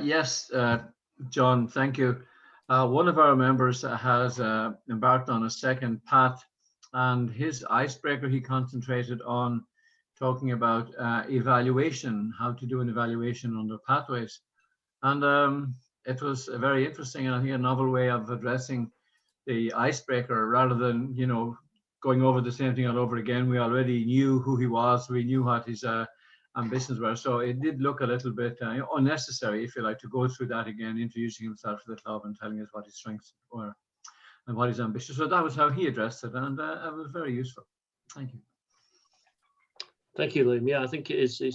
Yes, John, thank you. One of our members has embarked on a second path, and his icebreaker, he concentrated on talking about evaluation, how to do an evaluation under Pathways. And it was very interesting, and I think a novel way of addressing the icebreaker rather than, going over the same thing all over again. We already knew who he was, we knew what his ambitions were. So it did look a little bit unnecessary, if you like, to go through that again, introducing himself to the club and telling us what his strengths were and what his ambitions. So that was how he addressed it, and it was very useful. Thank you. Thank you, Liam. Yeah, I think it's a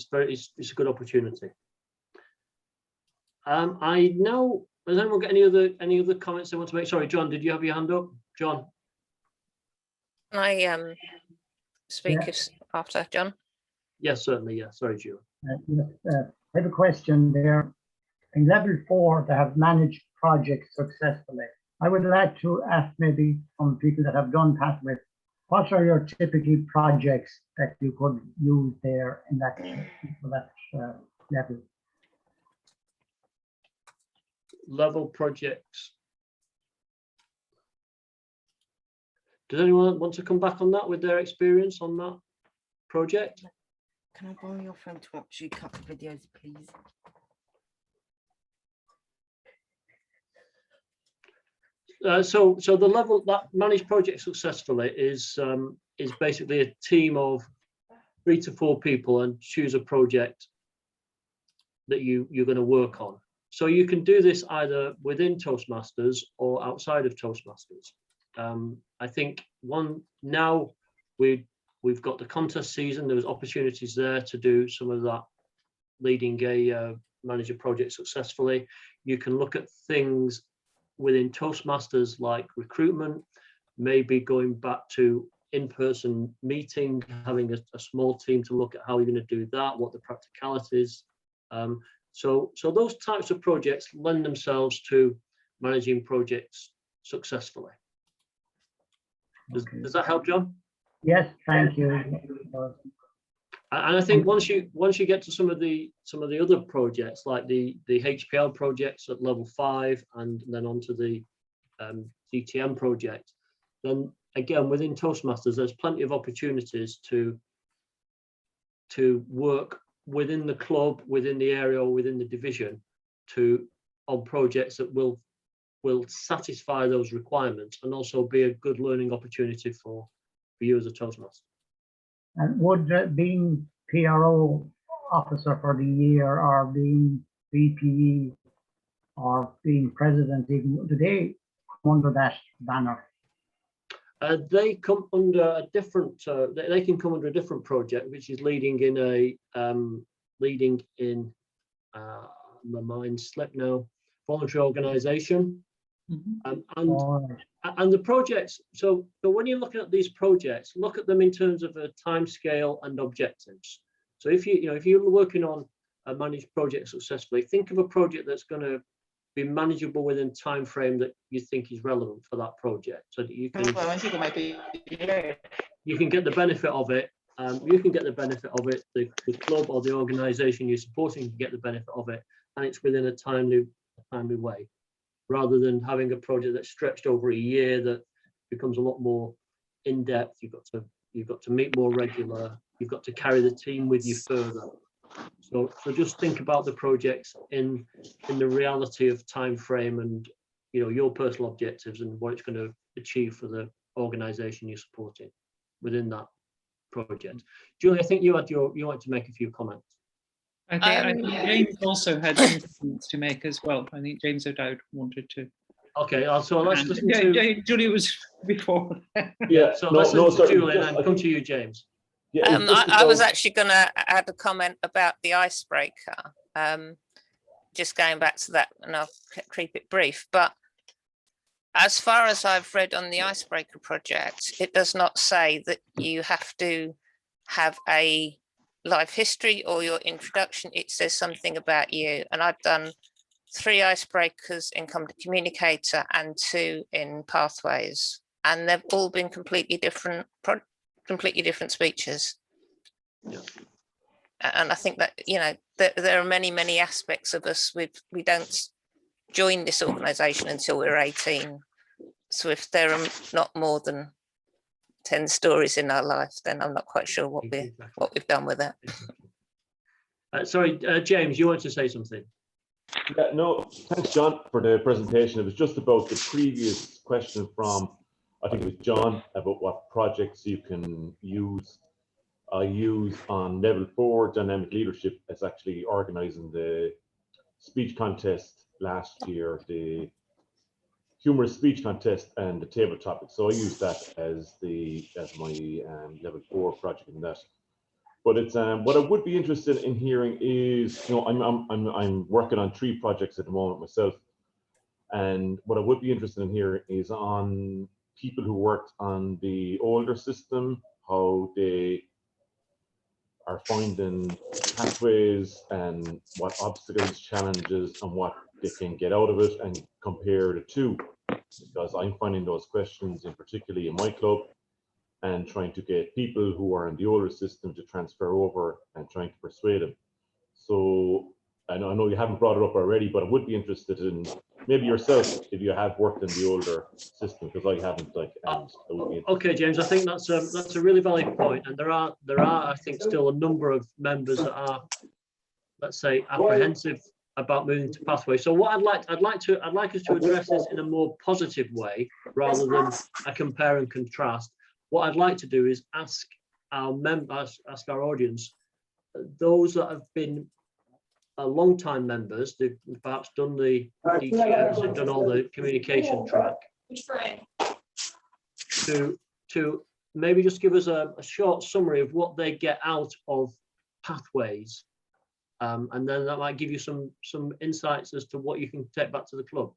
good opportunity. I know. Has anyone got any other comments they want to make? Sorry, John, did you have your hand up? John. Can I speak after John? Yes, certainly. Yeah. Sorry, Julie. I have a question there. In level 4, they have managed projects successfully. I would like to ask maybe from people that have done Pathways, what are your typical projects that you could use there in that, level? Level projects. Does anyone want to come back on that with their experience on that project? Can I borrow your phone to watch you cut the videos, please? So the level that manage projects successfully is basically a team of 3 to 4 people and choose a project that you're going to work on. So you can do this either within Toastmasters or outside of Toastmasters. I think now we've got the contest season. There was opportunities there to do some of that, leading a manager project successfully. You can look at things within Toastmasters like recruitment, maybe going back to in-person meeting, having a small team to look at how you're going to do that, what the practicalities. So those types of projects lend themselves to managing projects successfully. Does that help, John? Yes, thank you. And I think once you get to some of the other projects, like the HPL projects at level 5 and then onto the DTM project, then again within Toastmasters there's plenty of opportunities to work within the club, within the area, or within the division on projects that will satisfy those requirements and also be a good learning opportunity for you as a Toastmaster. And would being PRO officer for the year, or being VPE, or being president, even, do they come under that banner? They come under a different. They can come under a different project, which is leading in my mind slipped now. Voluntary organisation. Mm-hmm. And the projects, so when you're looking at these projects, look at them in terms of a time scale and objectives. So if you're working on a managed project successfully, think of a project that's going to be manageable within time frame that you think is relevant for that project, so that you can get the benefit of it. You can get the benefit of it. The club or the organisation you're supporting can get the benefit of it, and it's within a timely way, rather than having a project that's stretched over a year that becomes a lot more in depth. You've got to meet more regular. You've got to carry the team with you further. So just think about the projects in the reality of time frame and your personal objectives and what it's going to achieve for the organisation you're supporting within that project. Julie, I think you wanted to make a few comments. I think James also had some comments to make as well. I think James O'Dowd wanted to. Okay, so let's listen to Julie was before. Yeah, so let's listen to Julie and then come to you, James. Yeah, I was actually going to add a comment about the icebreaker. Just going back to that, and I'll keep it brief. But as far as I've read on the icebreaker project, it does not say that you have to have a life history or your introduction. It says something about you. And I've done 3 icebreakers in Communicator and 2 in Pathways, and they've all been completely different speeches. Yeah. And I think that there are many aspects of us. We don't join this organisation until we're 18. So if there are not more than 10 stories in our life, then I'm not quite sure what we've done with it. Sorry, James, you wanted to say something? Yeah, no, thanks, John, for the presentation. It was just about the previous question from, I think it was John, about what projects you can use. I use on level 4 dynamic leadership as actually organising the speech contest last year, the humorous speech contest and the table topic. So I use that as my level 4 project in that. But it's what I would be interested in hearing is, I'm working on 3 projects at the moment myself, and what I would be interested in hearing is on people who worked on the older system, how they are finding pathways and what obstacles, challenges, and what they can get out of it, and compare the 2, because I'm finding those questions, in particularly in my club, and trying to get people who are in the older system to transfer over and trying to persuade them. So I know you haven't brought it up already, but I would be interested in maybe yourself if you have worked in the older system, because I haven't. Like, and I would be okay, James, I think that's a really valid point, and there are I think still a number of members that are, let's say, apprehensive about moving to Pathways. So what I'd like us to address this in a more positive way rather than a compare and contrast. What I'd like to do is ask our members, ask our audience, those that have been long-time members, they've perhaps done the DTMs, they've done all the communication track, to maybe just give us a short summary of what they get out of Pathways. And then that might give you some insights as to what you can take back to the club.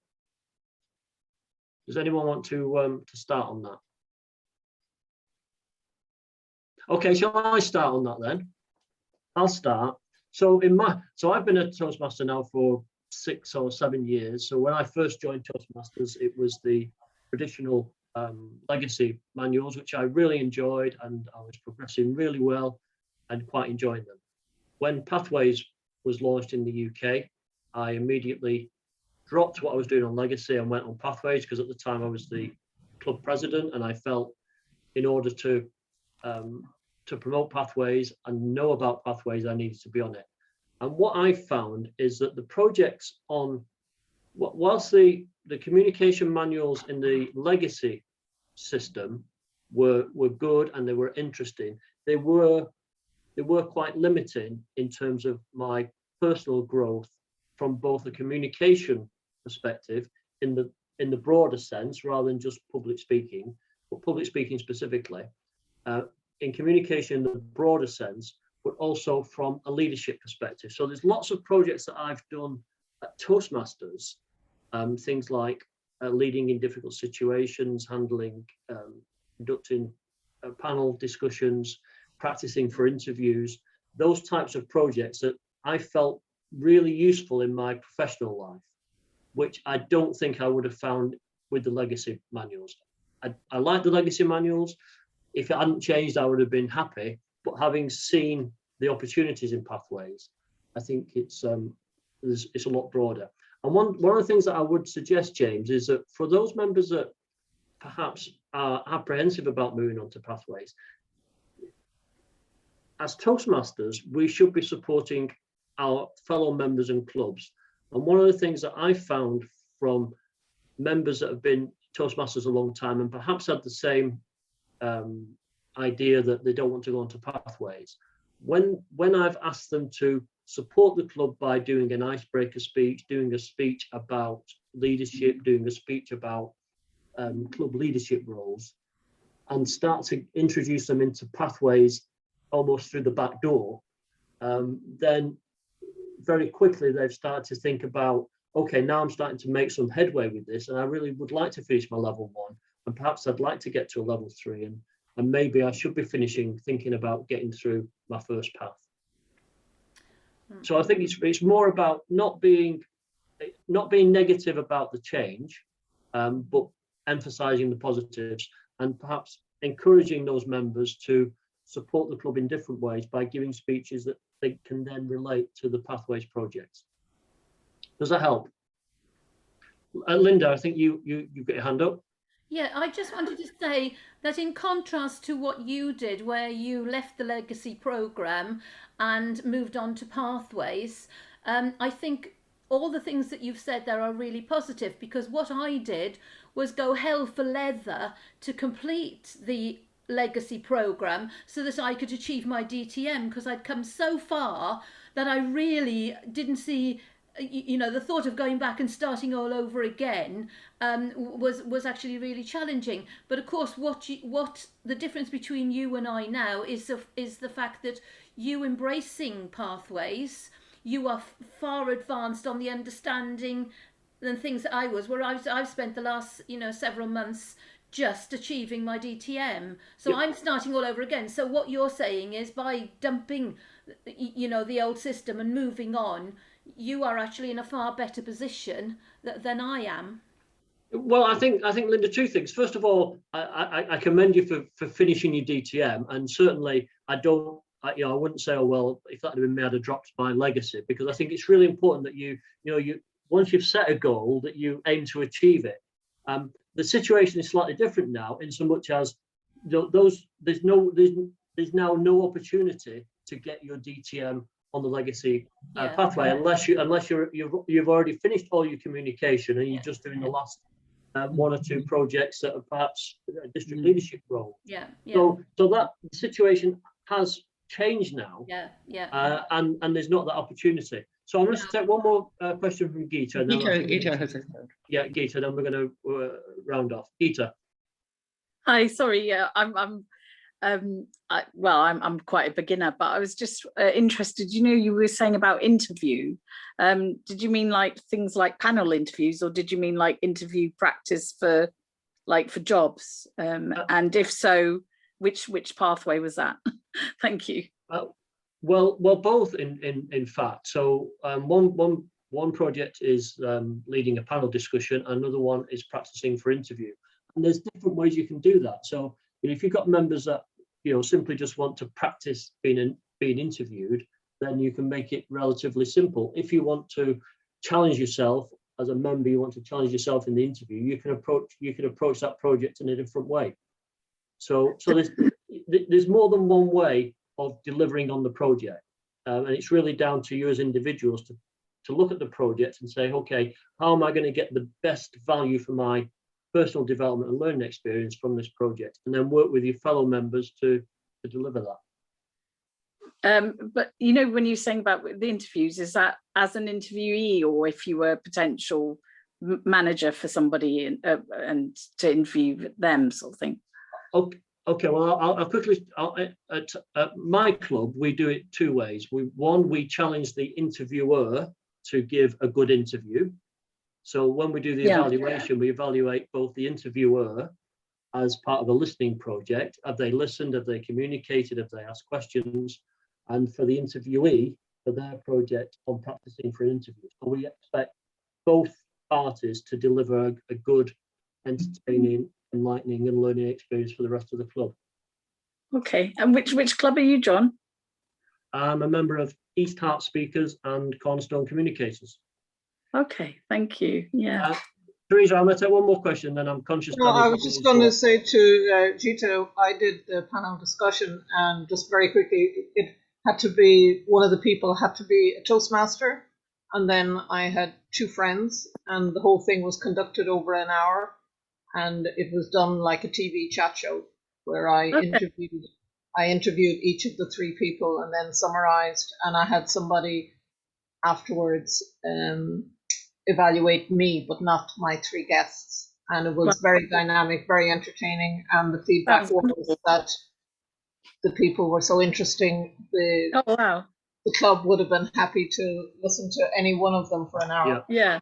Does anyone want to start on that? Okay, shall I start on that then? I'll start. So I've been a Toastmaster now for 6 or 7 years. So when I first joined Toastmasters, it was the traditional legacy manuals, which I really enjoyed, and I was progressing really well and quite enjoying them. When Pathways was launched in the UK, I immediately dropped what I was doing on legacy and went on Pathways, because at the time I was the club president, and I felt in order to promote Pathways and know about Pathways, I needed to be on it. And what I found is that the projects on, whilst the communication manuals in the legacy system were good and they were interesting, they were quite limiting in terms of my personal growth from both a communication perspective in the broader sense, rather than just public speaking, but public speaking specifically, in communication in the broader sense, but also from a leadership perspective. So there's lots of projects that I've done at Toastmasters, things like leading in difficult situations, handling, conducting panel discussions, practicing for interviews, those types of projects that I felt really useful in my professional life, which I don't think I would have found with the legacy manuals. I like the legacy manuals. If it hadn't changed, I would have been happy. But having seen the opportunities in Pathways, I think it's a lot broader. And one of the things that I would suggest, James, is that for those members that perhaps are apprehensive about moving on to Pathways, as Toastmasters, we should be supporting our fellow members and clubs. And one of the things that I found from members that have been Toastmasters a long time and perhaps had the same idea that they don't want to go into Pathways, when I've asked them to support the club by doing an icebreaker speech, doing a speech about leadership, doing a speech about club leadership roles, and start to introduce them into Pathways almost through the back door, then very quickly they've started to think about, okay, now I'm starting to make some headway with this, and I really would like to finish my level 1, and perhaps I'd like to get to a level 3, and maybe I should be thinking about getting through my first path. So I think it's more about not being negative about the change, but emphasizing the positives, and perhaps encouraging those members to support the club in different ways by giving speeches that they can then relate to the Pathways projects. Does that help? Linda, I think you've got your hand up. Yeah, I just wanted to say that in contrast to what you did, where you left the legacy programme and moved on to Pathways, I think all the things that you've said there are really positive, because what I did was go hell for leather to complete the legacy programme so that I could achieve my DTM, because I'd come so far that I really didn't see, you know, the thought of going back and starting all over again was actually really challenging. But of course, what the difference between you and I now is the fact that you embracing Pathways, you are far advanced on the understanding than things that I was, where I've spent the last several months just achieving my DTM. So yep. I'm starting all over again. So what you're saying is, by dumping the old system and moving on, you are actually in a far better position than I am. Well, I think Linda, two things. First of all, I commend you for finishing your DTM, and certainly I wouldn't say, oh well, if that had been me, I'd have dropped my legacy, because I think it's really important that you once you've set a goal, that you aim to achieve it. The situation is slightly different now, in so much as there's now no opportunity to get your DTM on the legacy pathway unless you've already finished all your communication and you're just doing the last one or two projects that are perhaps a district leadership role. So that situation has changed now. And there's not that opportunity. So I'm going to take one more question from Geeta. And Geeta has it. Yeah, Geeta, then we're going to round off. Geeta. Hi, sorry, yeah, I'm quite a beginner, but I was just interested, you were saying about interview. Did you mean like things like panel interviews, or did you mean like interview practice for jobs? And if so, which pathway was that? Thank you. Well, both in fact. So one project is leading a panel discussion, another one is practicing for interview. And there's different ways you can do that. So if you've got members that simply just want to practice being interviewed, then you can make it relatively simple. If you want to challenge yourself as a member, you want to challenge yourself in the interview, you can approach that project in a different way. So there's more than one way of delivering on the project, and it's really down to you as individuals to look at the project and say, okay, how am I going to get the best value for my personal development and learning experience from this project, and then work with your fellow members to deliver that. But when you're saying about the interviews, is that as an interviewee, or if you were a potential manager for somebody and to interview them, sort of thing? Okay, well, I'll quickly. At my club, we do it two ways. We challenge the interviewer to give a good interview. So when we do the evaluation, we evaluate both the interviewer as part of a listening project. Have they listened? Have they communicated? Have they asked questions? And for the interviewee, for their project on practicing for an interview. So we expect both parties to deliver a good, entertaining, enlightening and learning experience for the rest of the club. Okay, and which club are you, John? I'm a member of East Hart Speakers and Cornerstone Communicators. Okay, thank you. Yeah. Teresa, I'm going to take one more question, then I'm conscious. No, I was just going to say to Gito, I did the panel discussion, and just very quickly, it had to be, one of the people had to be a Toastmaster, and then I had two friends, and the whole thing was conducted over an hour, and it was done like a TV chat show, where I interviewed each of the three people and then summarized, and I had somebody afterwards evaluate me, but not my three guests. And it was very dynamic, very entertaining, and the feedback was that the people were so interesting. The club would have been happy to listen to any one of them for an hour. Yeah.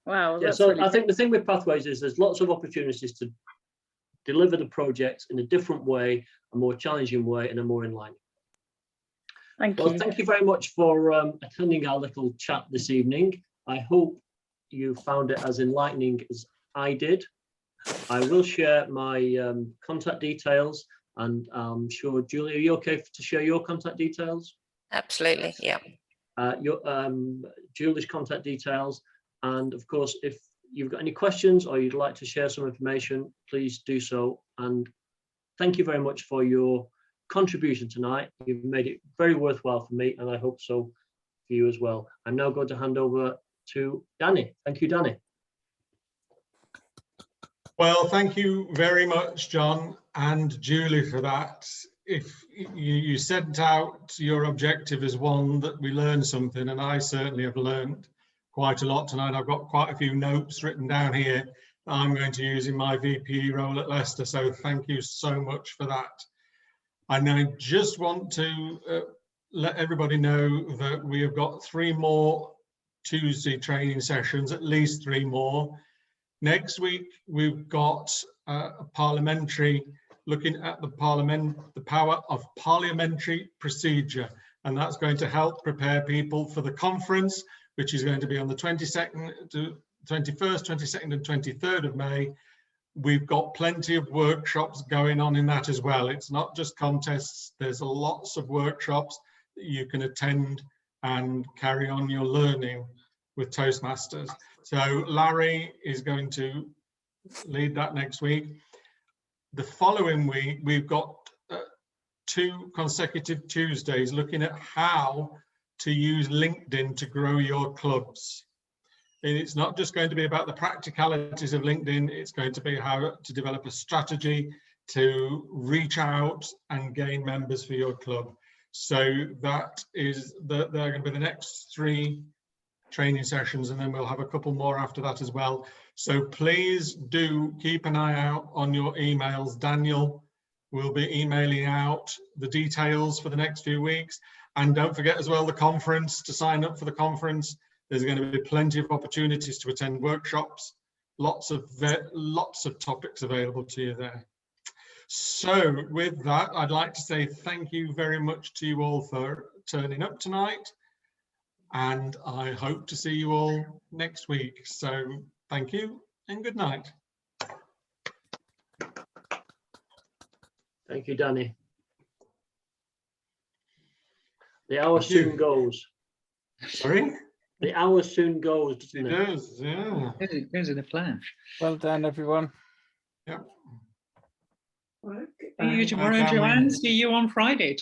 Wow. Yeah, so really I think the thing with Pathways is there's lots of opportunities to deliver the projects in a different way, a more challenging way, and a more in line. Thank you. Well, thank you very much for attending our little chat this evening. I hope you found it as enlightening as I did. I will share my contact details, and I'm sure, Julie, are you okay to share your contact details? Absolutely, yeah. Julie's contact details, and of course, if you've got any questions or you'd like to share some information, please do so. And thank you very much for your contribution tonight. You've made it very worthwhile for me, and I hope so for you as well. I'm now going to hand over to Danny. Thank you, Danny. Well, thank you very much, John and Julie, for that. If you sent out your objective as one that we learn something, and I certainly have learned quite a lot tonight. I've got quite a few notes written down here that I'm going to use in my VPE role at Leicester, so thank you so much for that. And I just want to let everybody know that we have got 3 more Tuesday training sessions, at least 3 more. Next week, we've got a parliamentary, looking at the power of parliamentary procedure, and that's going to help prepare people for the conference, which is going to be on the 22nd to 21st, 22nd and 23rd of May. We've got plenty of workshops going on in that as well. It's not just contests. There's lots of workshops that you can attend and carry on your learning with Toastmasters. So Larry is going to lead that next week. The following week, we've got 2 consecutive Tuesdays looking at how to use LinkedIn to grow your clubs. And it's not just going to be about the practicalities of LinkedIn, it's going to be how to develop a strategy to reach out and gain members for your club. So that is they're going to be the next 3 training sessions, and then we'll have a couple more after that as well. So please do keep an eye out on your emails. Daniel will be emailing out the details for the next few weeks. And don't forget as well the conference, to sign up for the conference. There's going to be plenty of opportunities to attend workshops, lots of topics available to you there. So with that, I'd like to say thank you very much to you all for turning up tonight. And I hope to see you all next week. So thank you and good night. Thank you, Danny. The hour soon goes. Sorry? The hour soon goes, doesn't it? It does, yeah. It goes in a flash. Well done, everyone. Yep. See you tomorrow, Joanne. See you on Friday.